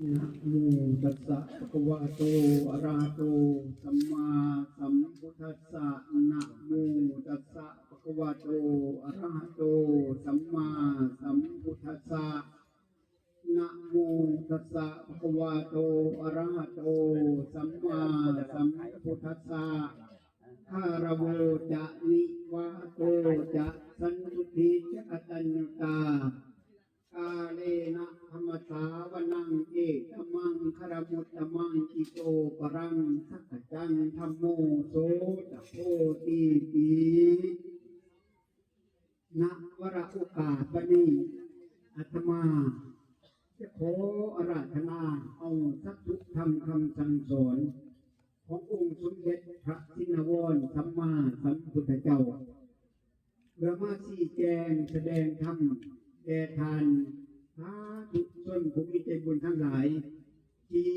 นะโมตัสสะภะคะวะโตอะระหะโตสัมมาสัมพุทธัสสะนะโมตัสสะภะคะวะโตอะระหะโตสัมมาสัมพุทธัสสะนะโมตัสสะภะคะวะโตอะระหะโตสัมมาสัมพุทธัสสะคารโวจะนิวะโตจะสันตุทิจะกตัญญูตากาเลนะธรรมสาวนังเอกมังคารมุตตมังอิโตปรังสักจังธัมโมโสตโพติปีณวรโอกาสนี้อาตมาจะขออาราธนาเอาสัจจุธรรมคำสั่งสอนขององค์สมเด็จพระชินวรสัมมาสัมพุทธเจ้าเพื่อมาชี้แจงแสดงธรรมแก่ทานสาธุชนผู้มีใจบุญทั้งหลายที่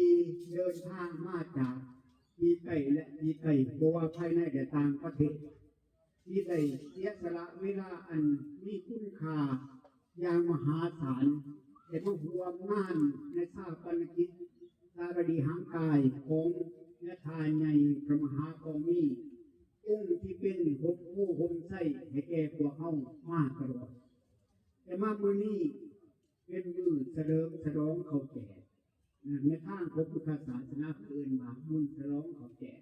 เดินทางมาจากที่ไกลและที่ไกลบ่ว่าภายในและต่างประเทศที่ได้เสียสละเวลาอันมีคุณค่าอย่างมหาศาลแต่มาห่วงงานในชาปนกิจสารดีหางกายของและทายในพระมหากองมีองค์ที่เป็นห่มผู้ห่มไส้ให้แก่พวกเขามาตลอดแต่มามื้อนี้เป็นมือเฉลิมฉลองเขาแก่ในทางพระพุทธศาสนาเอื่นว่าบุญฉลองเขาแก่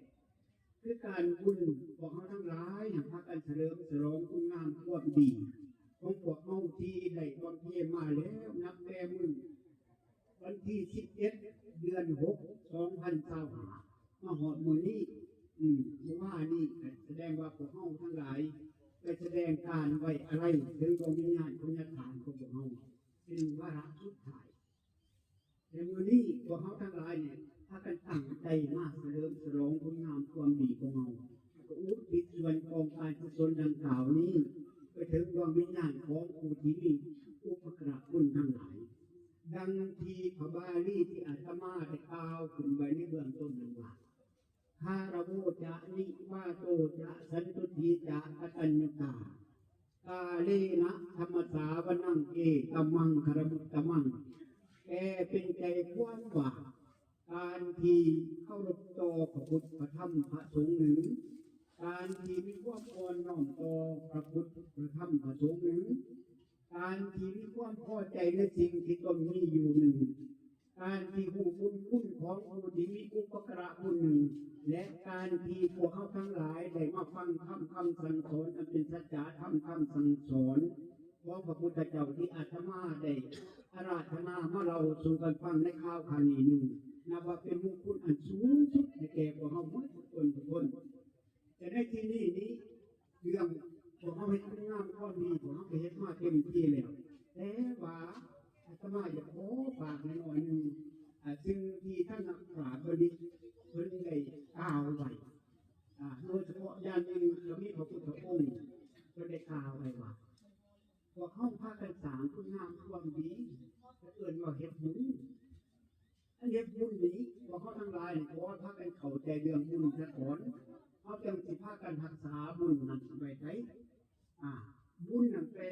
คือการบุญพวกเขาทั้งหลายพากันเฉลิมฉลองคุณงามความดีของพวกเขาที่ได้บำเพ็ญมาแล้วนับแต่มื้อวันที่11เดือน6 2025มาหอดมื้อนี้เมื่อวานนี้แสดงว่าพวกเขาทั้งหลายไปแสดงการไว้อะไรถึงดวงวิญญาณพุทธฐานของพวกเขาเป็นวาระสุดท้ายในมื้อนี้พวกเขาทั้งหลายเนี่ยถ้ากันตั้งใจมาเฉลิมฉลองคุณงามความดีของเราก็อุทิศส่วนกองการกุศลดังกล่าวนี้ไปถึงดวงวิญญาณของผู้ที่มีอุปการะคุณทั้งหลายดังที่พระบาลีที่อาตมาได้กล่าวขึ้นไว้ในเบื้องต้นนั้นว่าคารโวจะนิวาโตจะสันตุทีจะกตัญญูตากาเลนะธรรมสาวนังเอตมังคารมุตตมังแกเป็นใจกว้างกว่าการที่เข้ารบต่อพระพุทธพระธรรมพระสงฆ์หนึ่งการที่มีความอ่อนน้อมต่อพระพุทธพระธรรมพระสงฆ์หนึ่งการที่มีความพอใจในสิ่งที่ตนมีอยู่หนึ่งการที่ผู้บุญคุณของผู้ที่มีอุปการะผู้หนึ่งและการที่พวกเขาทั้งหลายได้มาฟังคำสั่งสอนอันเป็นสัจจะธรรมคำสั่งสอนของพระพุทธเจ้าที่อาตมาได้อาราธนามาเราสู่กันฟังในข้าวคานีหนึ่งนับว่าเป็นมงคลอันสูงสุดในแก่พวกเขาทุกคนแต่ในที่นี้เรื่องพวกเขาเห็นคุณงามความดีพวกเขาเห็นมาเต็มที่แล้วแต่ว่าอาตมาอยากขอฝากหน่อยหนึ่งซึ่งที่ท่านนักปราชญ์บดีเพิ่นได้กล่าวไว้โดยเฉพาะอย่างหนึ่งเรามีพระพุทธองค์เพิ่นได้กล่าวไว้ว่าพวกเขาพากันสร้างคุณงามความดีจะเอิ้นว่าเฮ็ดบุญอันเฮ็ดบุญนี้พวกเขาทั้งหลายขอพากันเข้าใจเรื่องบุญซะก่อนเขาจังสิพากันรักษาบุญนั้นไว้ไสบุญนั่นแปล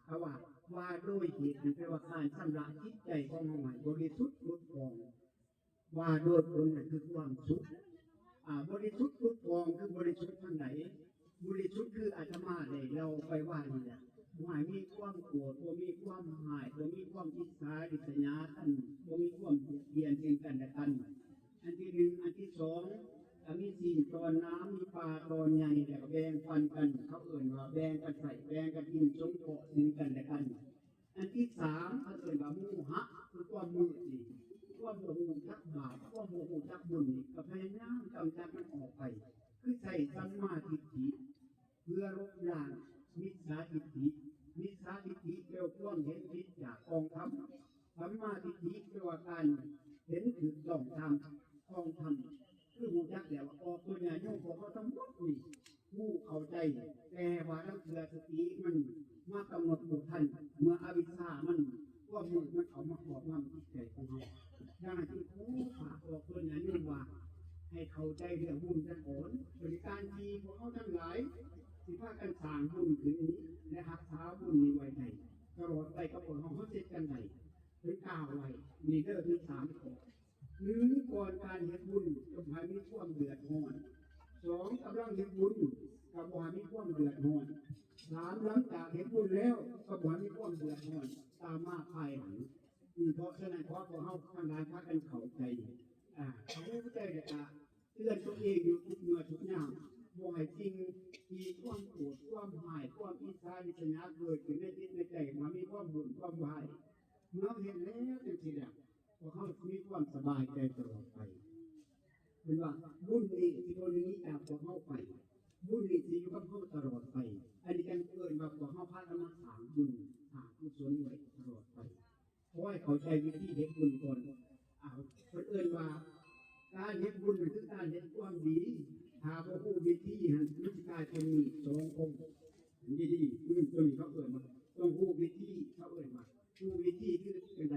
เขาว่าโดยเหตุแปลว่าการชำระจิตใจของเราให้บริสุทธิ์หลุดพ้องว่าโดยผลนั่นคือความสุขบริสุทธิ์หลุดพ้องคือบริสุทธิ์ทางไหนบริสุทธิ์คืออาตมาได้เราไปว่านี่แหละหมายมีความโกรธบ่มีความหายบ่มีความอิจฉาริษยาท่านบ่มีความเบียดเบียนกันและกันอันที่หนึ่งอันที่สองมีสิ่งตอนน้ำมีปลาตอนใหญ่แต่แบ่งปันกันเขาเอ่ยว่าแบ่งกันใส่แบ่งกันกินสงเคราะห์ซึ่งกันและกันอันที่สามเขาเอ่ยว่าโมหะคือความมืดนี่ความโมโหจักบาปความโมโหจักบุญนี่ก็พยายามกำจัดมันออกไปคือใส่สัมมาทิฏฐิเพื่อลบล้างมิจฉาทิฏฐิมิจฉาทิฏฐิเกี่ยวกับความเห็นผิดจากกองทัพสัมมาทิฏฐิเกี่ยวกับการเห็นถูกต้องตามกองทัพคือหูจักแล้วออกตัวเนี่ยโยมของเขาทั้งหมดนี่ผู้เข้าใจแต่ว่าทั้งเสือสติมันมากำหนดบุทันเมื่ออวิชชามันว่ามือมันเอามาขอบงำจิตใจของเขาดังนั้นที่ผู้ฝากออกตัวเนี่ยโยมว่าให้เข้าใจเรื่องบุญจะผลบริการที่พวกเขาทั้งหลายสิพากันสร้างบุญขึ้นนี้และหักษาบุญนี้ไว้ในตลอดไปกับผลของเขาเสร็จกันไหน เป็นกล่าวไว้มีเด้อมีสามข้อหนึ่งก่อนการเฮ็ดบุญจงให้มีความเดือดร้อนสองกำลังเฮ็ดบุญกับบ่ให้มีความเดือดร้อนสามหลังจากเฮ็ดบุญแล้วก็บ่ให้มีความเดือดร้อนตามมาภายหลังเพราะฉะนั้นพอพวกเฮาทั้งหลายพากันเข้าใจเขาใจเลยเตือนตัวเองอยู่ทุกเมื่อทุกยามบ่ให้สิ่งที่ความโกรธความหายความอิจฉาริษยาเกิดขึ้นในจิตในใจมามีความบุญความวายเมื่อเห็นแล้วจังซี่แหละพวกเขามีความสบายใจตลอดไปเป็นว่าบุญนี้ที่คนนี้จากพวกเขาไปบุญนี้ที่อยู่กับเขาตลอดไปอันนี้กันเกิดมาพวกเขาพากันมาสร้างบุญสร้างกุศลไว้ตลอดไปเพราะว่าเขาใช้วิธีเฮ็ดบุญก่อนคนอื่นว่าการเฮ็ดบุญคือการเฮ็ดความดีหาว่าผู้วิธีหันวิธีการเป็นมีสององค์ดีตัวนี้เขาเอ่ยมาต้องผู้วิธีเขาเอ่ยมาผู้วิธีคือเป็นไร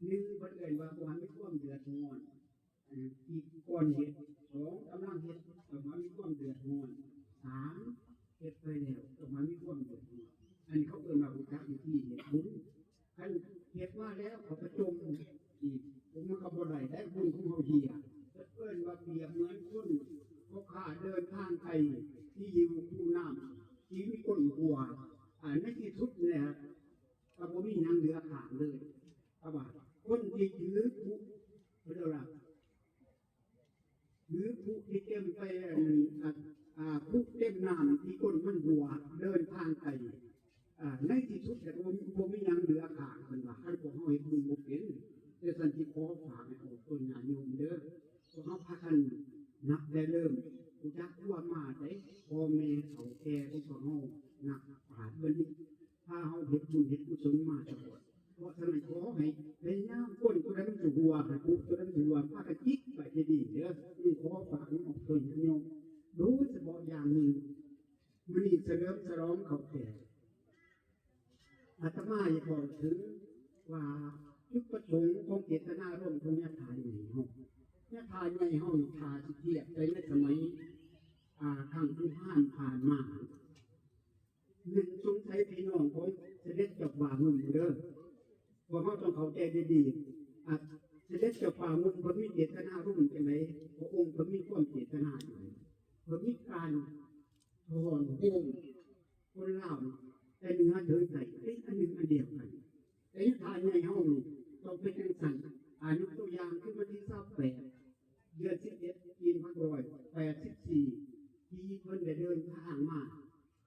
หนึ่งคนเอ่ยว่าความไม่ความเดือดร้อนอีกก่อนเฮ็ดสองกำลังเฮ็ดความมีความเดือดร้อนสามเฮ็ดไปแล้วความมีความเดือดร้อนอันนี้เขาเอ่ยมาผู้จักวิธีเฮ็ดบุญคันเฮ็ดมาแล้วเขาประจมอีกผมมันก็บ่ได้ได้บุญของเขาเฮียเอิ้นว่าเปรียบเหมือนคนเขาขาเดินทางไกลที่อยู่ผู้น้ำที่มีคนหัวในที่สุดเนี่ยก็บ่มีหยังเหลือขาดเลยครับว่าคนที่ถือผู้เรียกว่าหรือผู้ที่เต็มไปผู้เต็มน้ำที่คนมันหัวเดินทางไกลในที่สุดแต่บ่มีหยังเหลือขาดมันว่าให้พวกเฮาเฮ็ดบุญบ่เป็นแต่สันติขอฝากให้ออกต้นญาโยมเด้อพวกเขาพากันนับได้เริ่มรู้จักทั่วมาได้พ่อแม่เขาแก่พวกเขานักปราชญ์บัณฑิตถ้าเขาเฮ็ดบุญเฮ็ดกุศลมาตลอดเพราะฉะนั้นขอให้พยายามคนตัวนั้นจะหัวให้ปุ๊บตัวนั้นจะหัวพากันจิกไปให้ดีเด้อนี่ขอฝากออกต้นญาโยมรู้เฉพาะอย่างหนึ่งมันนี่เฉลิมฉลองเขาแก่อาตมาอยากบอกถึงว่าจุดประสงค์ของเจตนารมณ์ของญาติใหญ่ห้องญาติใหญ่ห้องทาสิเทียบในสมัยทางที่ผ่านมาหนึ่งสงสัยพี่น้องของเสด็จเจ้าป่ามุ่งเด้อว่าเขาต้องเข้าใจดีๆเสด็จเจ้าป่ามุ่งเขามีเจตนารมณ์จังไรพระองค์เขามีความเจตนาอย่างไรเขามีการถอนโค้งคนเล่าแต่เนื้อเดินใส่อันหนึ่งอันเดียวกันแต่ยุทธาในห้องต้องเป็นจังสันยกตัวอย่างขึ้นมาที่28เดือน11ปี2584ที่เพิ่นได้เดินทางมา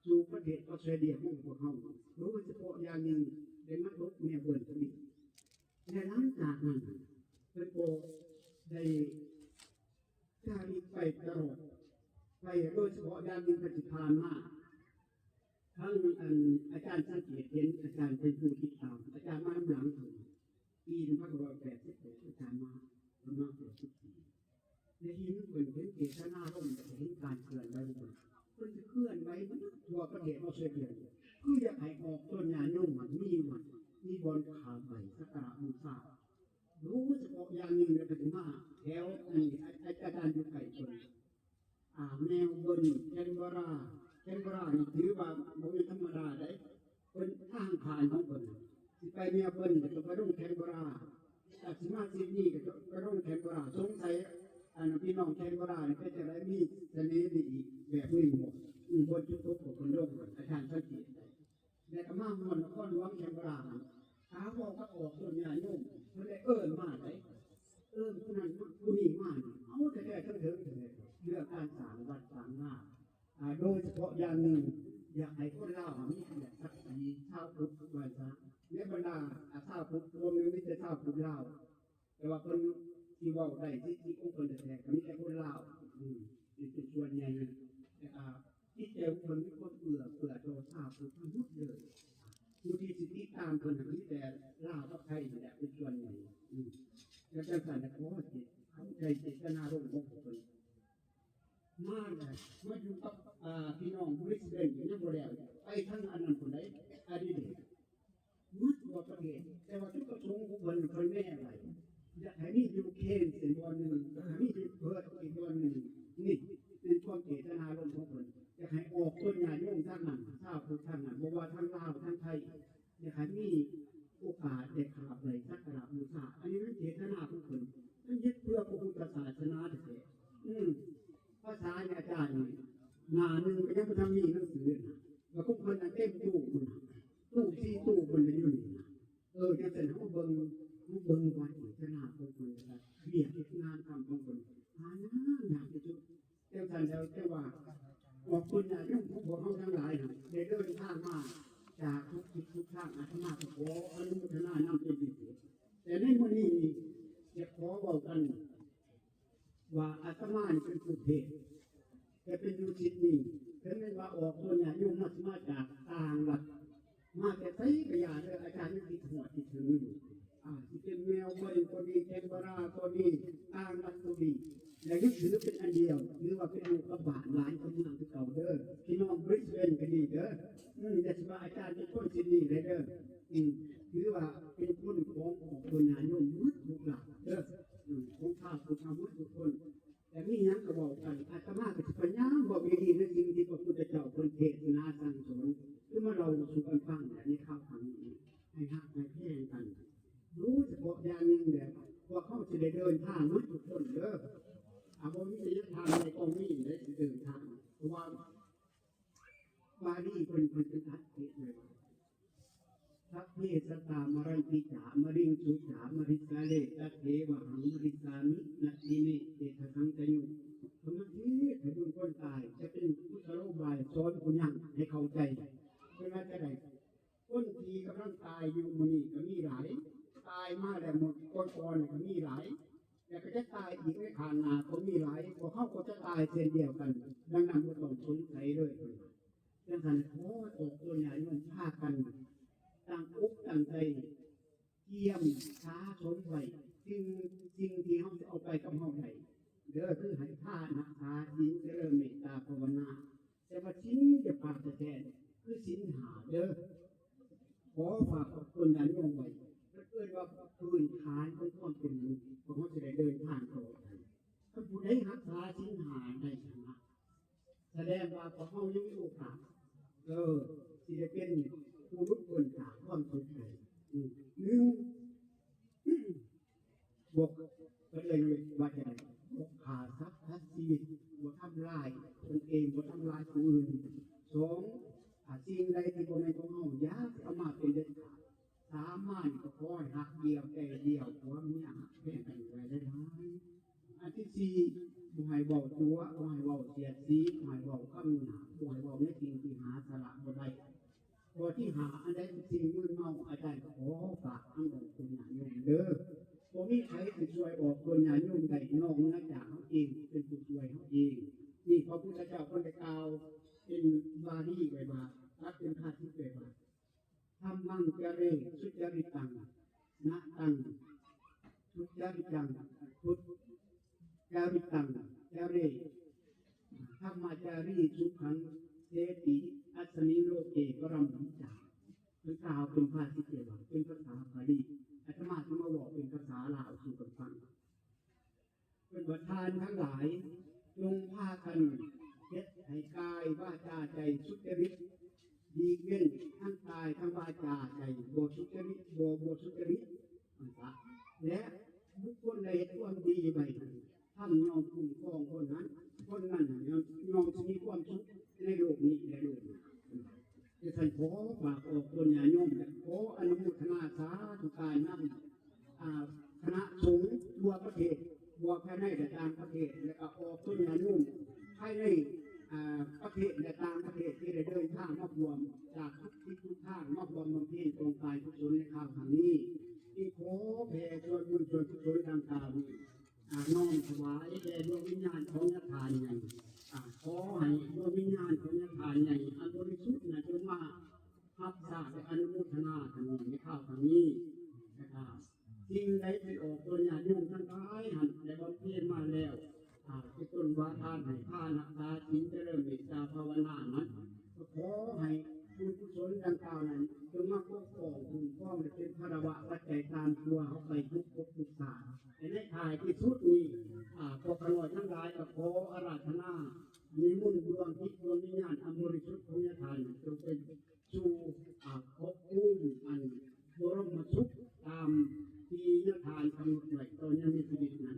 สู่ประเทศออสเตรเลียของพวกเขารู้เฉพาะอย่างหนึ่งได้มาลบแม่เบิ่นตรงนี้ในหลังจากนั้นเพิ่นก็ได้จาริกไปตลอดไปโดยเฉพาะอย่างหนึ่งปฏิภาณมาทั้งอาจารย์สังเกตเห็นอาจารย์เป็นผู้ติดตามอาจารย์มาหลังถึงปี2586อาจารย์มาประมาณ80ในที่นี้เหมือนเป็นเจตนาร่มเห็นการเคลื่อนไหวมันจะเคลื่อนไหวมันทั่วประเทศออสเตรเลียคืออยากให้ออกต้นญาโยมมันมีบอลขาใหม่สักการะบูชารู้เฉพาะอย่างหนึ่งในปัจจุบันแถวนี้อาจารย์อยู่ไกลคนแมวบนแคนเบรานี่ถือว่าบ่เป็นธรรมดาได้เป็นทางผ่านของเพิ่นสิไปเมียเพิ่นก็ต้องไปลงแคนเบราแต่สิมาซิดนีย์ก็ต้องไปลงแคนเบราสงสัยพี่น้องแคนเบรานี่ก็จะได้มีเสน่ห์ดีแบบนี้หมดบนจุดพบของคนโลกอาจารย์สังเกตได้แต่ก็มาม่วนนครหลวงแคนเบราหาว่าก็ออกต้นญาโยมเพิ่นได้เอิ้นมาได้ผู้นั้นผู้นี้มาเอาแต่แค่ทั้งเถิงเรื่องการสร้างวัดสร้างหน้าโดยเฉพาะอย่างหนึ่งอยากให้คนเล่ามีแบบสักสีชาวพุทธวันซะในบรรดาชาวพุทธรวมถึงมิตรชาวพุทธเล่าแต่ว่าคนที่ว่าได้ที่องค์คนแท้ๆก็มีแต่คนเล่าเป็นส่วนใหญ่ที่เจ้าคนมีคนเผื่อโตชาวพุทธทั้งหมดเลยผู้ที่สิทธิตามคนนั้นมีแต่เล่ากับไทยนี่แหละเป็นส่วนใหญ่แล้วการสั่นขอจิตเขาใจเจตนารมณ์ของคนมาเลยมาอยู่กับพี่น้องบริสุทธิ์อย่างนี้บ่แล้วไปทั้งอันนั้นคนใดอดีตมุดตัวประเทศแต่ว่าทุกกระทรวงของคนแม่อะไรอยากให้มียูเคนเป็นวันหนึ่งมียูเพิร์ดอีกวันหนึ่งนี่เป็นความเจตนารมณ์ของคนอยากให้ออกต้นใหญ่ย่งทั้งนั้นทราบทุกท่านนะบอกว่าทั้งลาวทั้งไทยอยากให้มีโอกาสได้ขับเลยสัก นาของคนมันยึดเพื่อพระพุทธศาสนาเถอะภาษาอาจารย์หน้าหนึ่งก็ยังไม่ทำมีหนังสือนะแล้วก็คนนั้นเต็มตู้มันตู้ที่ตู้มันเลยอยู่นี่นะจะเป็นห้องเบิ้งวันศาสนาของคนนะครับเรียนงานทำของคนหาหน้าอยากจะจุดเจ้าท่านแล้วเจ้าว่าออกคนน่ะยุ่งของพวกเขาทั้งหลายนะได้เดินทางมาจากทุกทิศทุกทางอาตมาขออนุโมทนานำเป็นดีแต่ในมื้อนี้จะขอบอกกันว่าอาตมาเป็นผู้เทศจะเป็นอยู่ที่นี่ถึงแม้ว่าออกตัวเนี่ยยุ่งมาจากต่างวัดมาแต่ไสก็อย่าเด้ออาจารย์ยังติดหัวติดถึงอยู่ที่เป็นแมวบริก็ดีเทมบราก็ดีต่างวัดก็ดีและยึดถือเป็นอันเดียวหรือว่าเป็นลูกกระบาดหลายคนเมืองที่เก่าเด้อพี่น้องบริสเบนก็ดีเด้อจะสบายอาจารย์เป็นคนที่นี่เลยเด้อถือว่าเป็นคนของตัวญาโยมมุดทุกหลักเด้อของข้าของข้ามุดทุกคนแต่มีอย่างก็บอกกันอาตมาก็จะพยายามบอกดีๆในสิ่งที่พระพุทธเจ้าคนเทศนาสั่งสอนคือเมื่อเราสู่กันฟังในข้าวคำนี้ให้หักให้แพ้กันรู้เฉพาะอย่างหนึ่งเดียวว่าเขาจะได้เดินทางมุดทุกคนเด้ออาบวิทยาทางในกองนี้ได้เดินทางเพราะว่าบาลีเป็นอัตถะเลยสัพเพสัตตามรันติจามริงสุจามริสาเลตัเทวะหังมริสามินัตติเนเตถะสังตยุสมาธิให้บุญคนตายจะเป็นพุทธโลบายสอนคุณยังให้เข้าใจเพื่อจะได้คนที่กำลังตายอยู่มือนี้ก็มีหลายตายมาแล้วหมดก่อนก็มีหลายแต่ก็จะตายอีกไม่ขาดนาก็มีหลายพวกเขาก็จะตายเช่นเดียวกันดังนั้นก็ต้องสงสัยเลยดังนั้นขอออกตัวใหญ่มันฆ่ากันต่างอุกต่างใจเยี่ยมช้าชนไหวสิ่งที่เขาจะเอาไปกับเขาไหนเด้อคือให้ท่านะท่าชิ้นเจริญเมตตาภาวนาแต่ว่าชิ้นจะปากจะแทนคือชิ้นหาเด้อขอฝากกับคนนั้นลงไว้ถ้าเกิดว่าพื้นฐานของความเป็นมนุษย์ของเขาจะได้เดินทางต่อไปถ้าผู้ใดหักษาชิ้นหาได้ชนะแสดงว่าของเขายังมีโอกาสที่จะเป็นผู้รุกคนจากความสุขใจหนึ่งบวกก็เลยว่าจะบวกขาดทรัพย์ทัศน์ชีวิตบวกทำลายตนเองบวกทำลายผู้อื่นสองสิ่งใดที่คนในของเขาอยากเอามาเป็นเด็ดขาดสามารถก็คอยหักเดียวแต่เดียวเพราะว่ามีหักแค่กันไปได้ทั้งอันที่สี่บุหายบอกตัวบุหายบอกเสียดสีบุหายบอกคำหนาบุหายบอกไม่จริงที่หาสละบ่ได้พอที่หาอันใดเป็นสิ่งมืดเมาอาจารย์ขอฝากอันของคุณญาโยมเด้อพอมีใครจะช่วยออกคุณญาโยมได้น้องน่าจากเขาเองเป็นผู้ช่วยเขาเองนี่พระพุทธเจ้าคนได้กล่าวเป็นบาลีไว้ว่ารับเป็นคาทิเปว่าธรรมังจเรสุจริตังนะตังสุจริตังพุทธจริตังจเรธรรมจารีสุขังเทติอัศมิโลเกปรัมพิจาเป็นกล่าวเป็นภาษิตว่าเป็นภาษาบาลีอาตมาที่มาบอกเป็นภาษาลาวสู่กันฟังเป็นประธานทั้งหลายจงพากันเฮ็ดให้กายวาจาใจสุจริตดีเว้นทั้งกายทั้งวาจาใจโบสุจริตโบสุจริตและบุคคลใดความดีไปทำยอมคุ้มครองคนนั้นยอมมีความสุขในโลกนี้และโลกนี้จะใส่ขอฝากออกคนญาโยมขออนุโมทนาสาธุการนำคณะสงฆ์ทั่วประเทศบวกภายในและต่างประเทศและก็ออกคนญาโยมภายในประเทศและต่างประเทศที่ได้เดินทางมารวมจากทุกทิศทุกทางมารวมบำเพ็ญตรงกายทุกส่วนในข้าวทางนี้ที่ขอแผ่ส่วนบุญส่วนกุศลต่างๆน้อมถวายแด่ดวงวิญญาณของยถานใหญ่ขอให้ดวงวิญญาณของยถานใหญ่อันบริสุทธิ์จงมารับทราบและอนุโมทนาทางนี้ในข้าวทางนี้นะครับสิ่งใดที่ออกตัวญาติโยมทั้งหลายหันได้บำเพ็ญมาแล้วที่ต้นวาทานให้ท่านักตาจินเจริญเมตตาภาวนานั้นก็ขอให้บุญกุศลดังกล่าวนั้นจงมาปกป้องคุ้มครองและเป็นภารวะปัจจัยตามตัวเขาไปทุกภพทุกชาติในท้ายที่สุดนี้พวกขลอยทั้งหลายก็ขออาราธนามีมุ่นดวงจิตดวงวิญญาณอันบริสุทธิ์ของญาติทานจงเป็นสู่ภพภูมิอันบรมสุขตามที่ญาติทานกำหนดไว้ต ตอนยังมีชีวิตนะ